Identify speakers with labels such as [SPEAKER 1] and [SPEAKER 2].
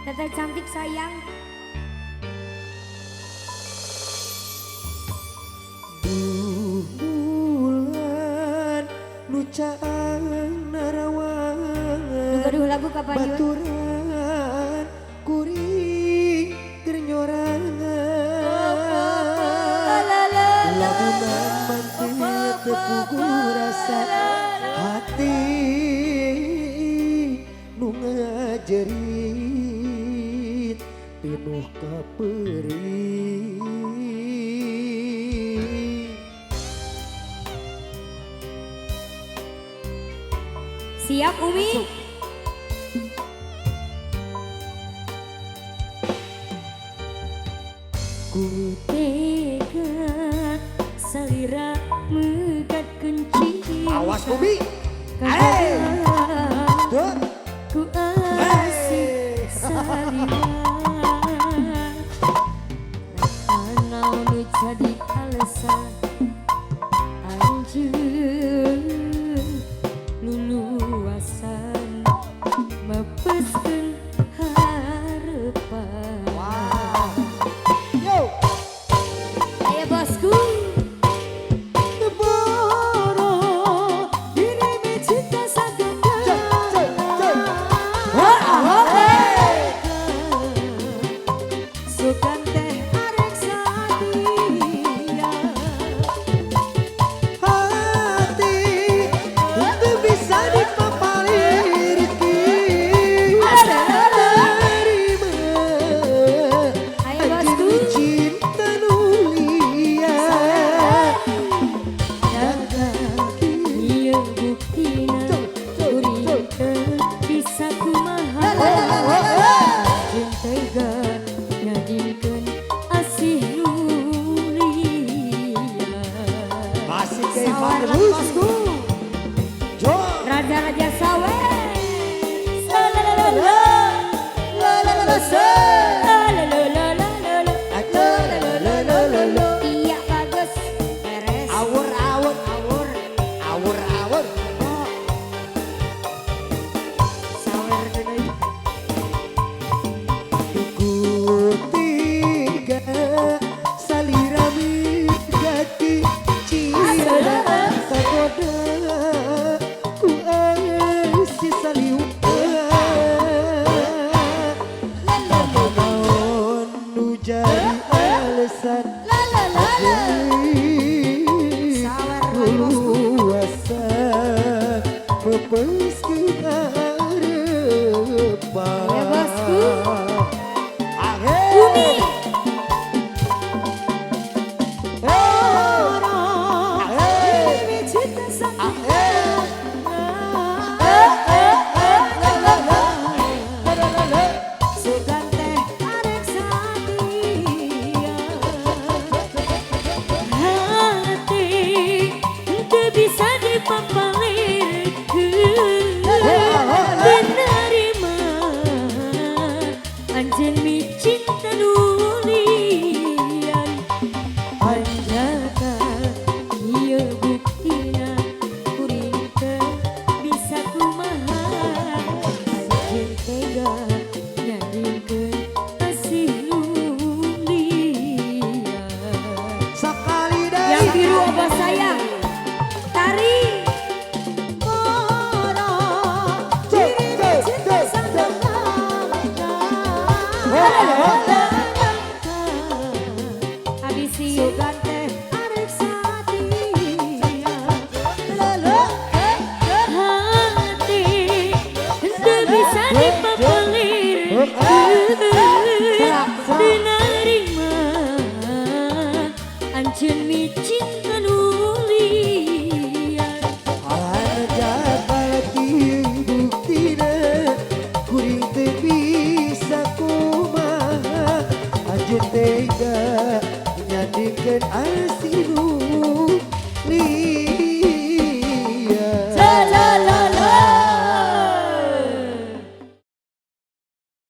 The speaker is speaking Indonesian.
[SPEAKER 1] Teteh cantik sayang.
[SPEAKER 2] Bulan nucaan narawan
[SPEAKER 1] Duh lagu kapan yun?
[SPEAKER 2] baturan kuring gernyoran lamunan mantep tepugu rasa hati nu ngajerit penuh keperih.
[SPEAKER 1] Siap Umi? Ku tega salira megat kunci.
[SPEAKER 2] Awas Umi.
[SPEAKER 1] Ku asih salira Anau nu jadi alasan anjeun luluasan mepeskeun harepan.
[SPEAKER 2] Yo.
[SPEAKER 1] Ayo bosku. Raja-raja sawe. Iya bagus. Beres.
[SPEAKER 2] Awur.
[SPEAKER 1] Sawer deui.
[SPEAKER 2] Ku tiga salira migati cinta sakoda ku asih saliu naon nu jadi alasan luasa mepeskeun harepan.
[SPEAKER 1] Ya, bosku.
[SPEAKER 2] Umi.
[SPEAKER 1] Anjen mi cinta nulian anjakan ieu buktina kuring teu bisa kumaha anjen tega nyadikeun asih nulian.
[SPEAKER 2] Sekali dari
[SPEAKER 1] Yang biru abah sayang tari. Abisi hati teu bisa dipapelir dinarima anjeun mi cinta nulian
[SPEAKER 2] Alajabati buktina kuring teu bisa kumaha anjeun tega nyadikeun asih nu